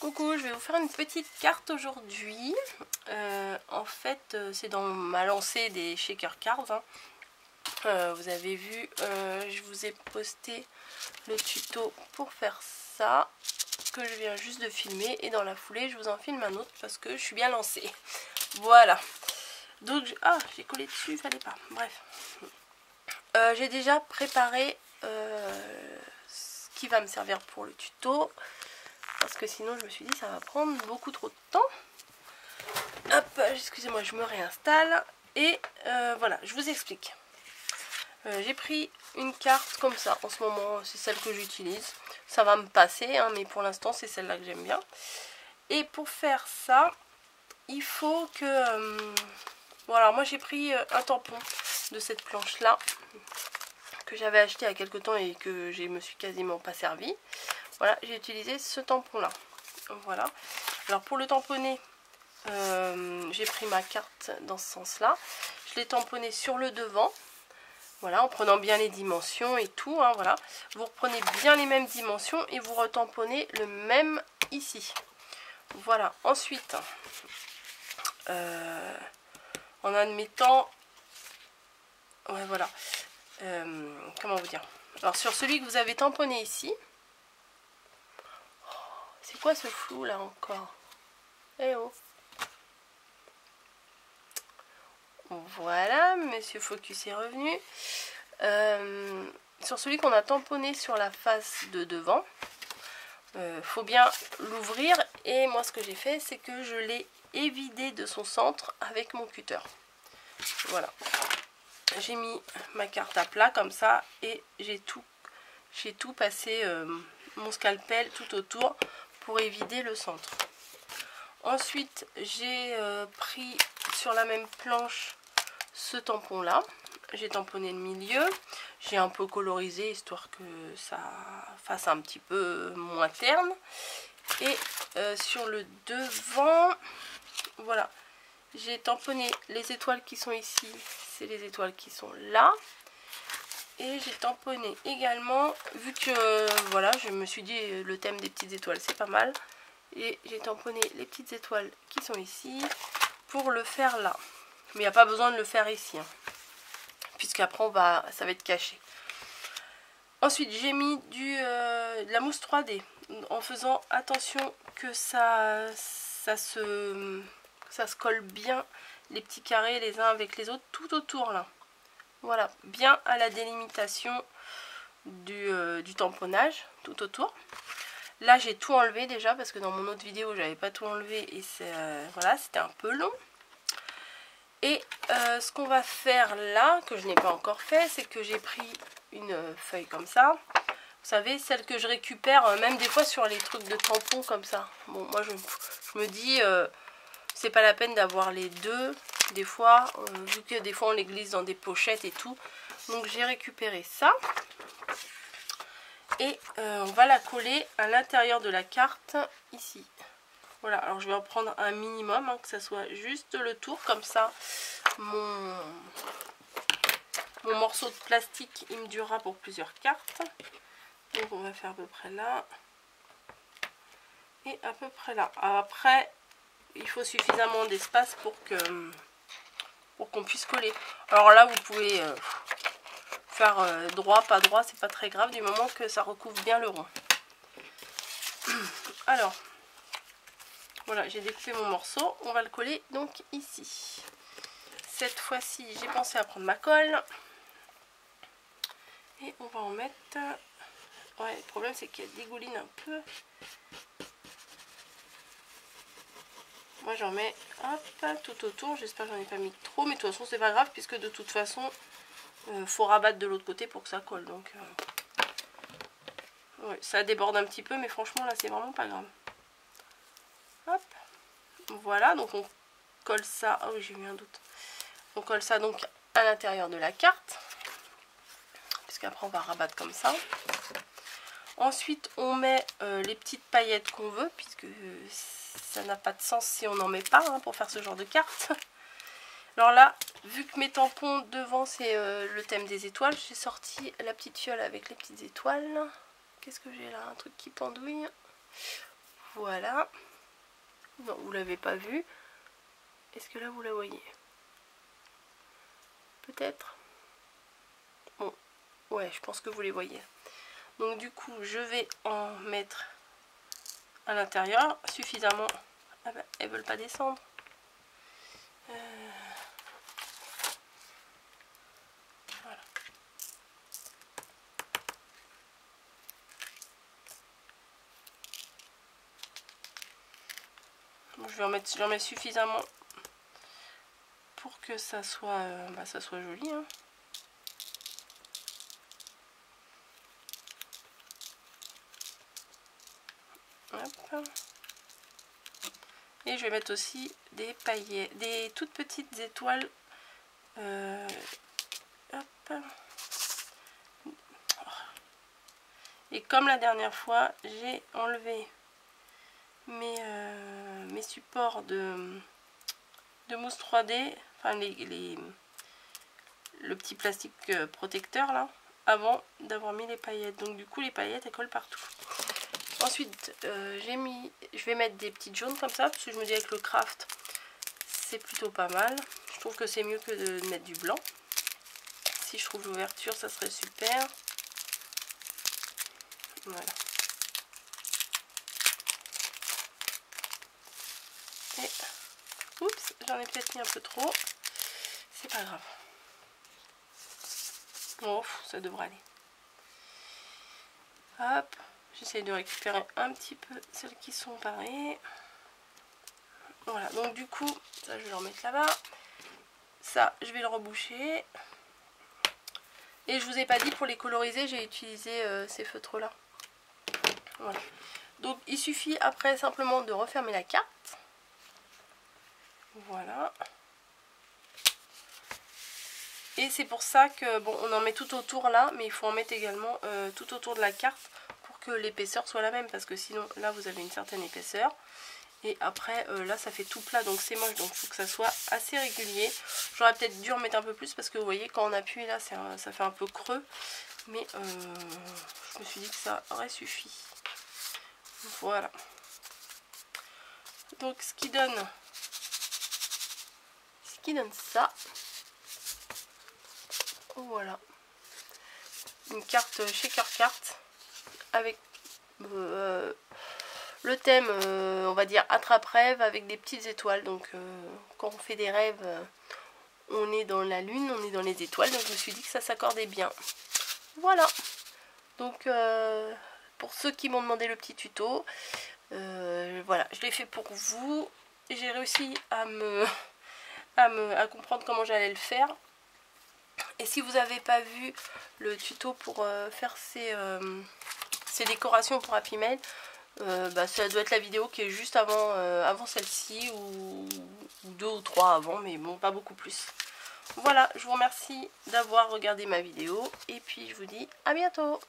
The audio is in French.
Coucou, je vais vous faire une petite carte aujourd'hui. En fait, c'est dans ma lancée des shaker cards. Vous avez vu, je vous ai posté le tuto pour faire ça, que je viens juste de filmer. Et dans la foulée, je vous en filme un autre parce que je suis bien lancée. Voilà. Donc, j'ai collé dessus, il fallait pas. Bref. J'ai déjà préparé ce qui va me servir pour le tuto. Parce que sinon je me suis dit ça va prendre beaucoup trop de temps. Hop, excusez-moi, je me réinstalle. Et voilà, je vous explique. J'ai pris une carte comme ça. En ce moment, c'est celle que j'utilise. Ça va me passer, hein, mais pour l'instant, c'est celle-là que j'aime bien. Et pour faire ça, il faut que... voilà, moi j'ai pris un tampon de cette planche-là, que j'avais acheté il y a quelques temps et que je me suis quasiment pas servi. Voilà, j'ai utilisé ce tampon-là. Voilà. Alors pour le tamponner, j'ai pris ma carte dans ce sens-là. Je l'ai tamponné sur le devant. Voilà, en prenant bien les dimensions et tout. Hein, voilà. Vous reprenez bien les mêmes dimensions et vous retamponnez le même ici. Voilà. Ensuite, en admettant... ouais, voilà. Comment vous dire? Alors sur celui que vous avez tamponné ici... c'est quoi ce flou là encore? Eh oh. Voilà, Monsieur Focus est revenu. Sur celui qu'on a tamponné sur la face de devant, faut bien l'ouvrir. Et moi ce que j'ai fait, c'est que je l'ai évidé de son centre avec mon cutter. Voilà. J'ai mis ma carte à plat comme ça et j'ai tout passé mon scalpel tout autour pour évider le centre. Ensuite, j'ai pris sur la même planche ce tampon là. J'ai tamponné le milieu. J'ai un peu colorisé histoire que ça fasse un petit peu moins terne. Et sur le devant, voilà, j'ai tamponné les étoiles qui sont ici. C'est les étoiles qui sont là. Et j'ai tamponné également, vu que voilà, je me suis dit le thème des petites étoiles c'est pas mal. Et j'ai tamponné les petites étoiles qui sont ici pour le faire là. Mais il n'y a pas besoin de le faire ici, hein, puisqu'après ça va être caché. Ensuite j'ai mis de la mousse 3D en faisant attention que ça se colle bien les petits carrés les uns avec les autres tout autour là. Voilà, bien à la délimitation du tamponnage tout autour. Là j'ai tout enlevé déjà parce que dans mon autre vidéo j'avais pas tout enlevé et voilà, c'était un peu long. Et ce qu'on va faire là, que je n'ai pas encore fait, c'est que j'ai pris une feuille comme ça. Vous savez, celle que je récupère même des fois sur les trucs de tampons comme ça. Bon, moi je me dis, c'est pas la peine d'avoir les deux. Des fois, vu que des fois on les glisse dans des pochettes et tout. Donc j'ai récupéré ça. Et on va la coller à l'intérieur de la carte ici. Voilà, alors je vais en prendre un minimum, hein, que ça soit juste le tour, comme ça mon morceau de plastique il me durera pour plusieurs cartes. Donc on va faire à peu près là et à peu près là. Après il faut suffisamment d'espace pour qu'on puisse coller. Alors là vous pouvez faire droit, pas droit, c'est pas très grave du moment que ça recouvre bien le rond. Alors voilà, j'ai découpé mon morceau, on va le coller donc ici. Cette fois-ci, j'ai pensé à prendre ma colle. Et on va en mettre... ouais, le problème c'est qu'elle dégouline un peu. Moi j'en mets, hop, tout autour. J'espère que j'en ai pas mis trop, mais de toute façon c'est pas grave, puisque de toute façon, faut rabattre de l'autre côté pour que ça colle. Donc, ouais, ça déborde un petit peu, mais franchement là c'est vraiment pas grave. Hop, voilà, donc on colle ça. Ah oui, j'ai eu un doute. On colle ça donc à l'intérieur de la carte, puisqu'après on va rabattre comme ça. Ensuite on met les petites paillettes qu'on veut, puisque ça n'a pas de sens si on n'en met pas, hein, pour faire ce genre de carte. Alors là, vu que mes tampons devant c'est le thème des étoiles, j'ai sorti la petite fiole avec les petites étoiles. Qu'est-ce que j'ai là? Un truc qui pendouille. Voilà. Non, vous l'avez pas vu. Est-ce que là vous la voyez? Peut-être. Bon, ouais, je pense que vous les voyez. Donc du coup, je vais en mettre à l'intérieur suffisamment. Ah ben, elles veulent pas descendre. Voilà. Donc, j'en mets suffisamment pour que ça soit, ça soit joli. Hein. Hop. Et je vais mettre aussi des paillettes, des toutes petites étoiles. Hop. Et comme la dernière fois, j'ai enlevé mes supports de mousse 3D, enfin le petit plastique protecteur là, avant d'avoir mis les paillettes. Donc du coup les paillettes elles collent partout. Ensuite je vais mettre des petites jaunes comme ça, parce que je me dis avec le craft c'est plutôt pas mal. Je trouve que c'est mieux que de mettre du blanc. Si je trouve l'ouverture ça serait super. Voilà. Et oups, j'en ai peut-être mis un peu trop. C'est pas grave. Oh, ça devrait aller. Hop, j'essaie de récupérer un petit peu celles qui sont parées. Voilà, donc du coup, ça je vais le remettre là-bas. Ça, je vais le reboucher. Et je vous ai pas dit, pour les coloriser, j'ai utilisé ces feutres-là. Voilà. Donc il suffit après simplement de refermer la carte. Voilà. Et c'est pour ça que, bon, on en met tout autour là, mais il faut en mettre également tout autour de la carte pour que l'épaisseur soit la même, parce que sinon là vous avez une certaine épaisseur. Et après là ça fait tout plat, donc c'est moche, donc il faut que ça soit assez régulier. J'aurais peut-être dû en mettre un peu plus, parce que vous voyez quand on appuie là ça fait un peu creux. Mais je me suis dit que ça aurait suffi. Voilà. Donc ce qui donne ça. Voilà. Une carte Shaker Carte avec le thème, on va dire attrape-rêve, avec des petites étoiles. Donc quand on fait des rêves, on est dans la lune, on est dans les étoiles. Donc je me suis dit que ça s'accordait bien. Voilà. Donc pour ceux qui m'ont demandé le petit tuto, voilà, je l'ai fait pour vous. J'ai réussi à comprendre comment j'allais le faire. Et si vous n'avez pas vu le tuto pour faire ces décorations pour Happy Mail, ça doit être la vidéo qui est juste avant celle-ci, ou 2 ou 3 avant, mais bon, pas beaucoup plus. Voilà, je vous remercie d'avoir regardé ma vidéo et puis je vous dis à bientôt.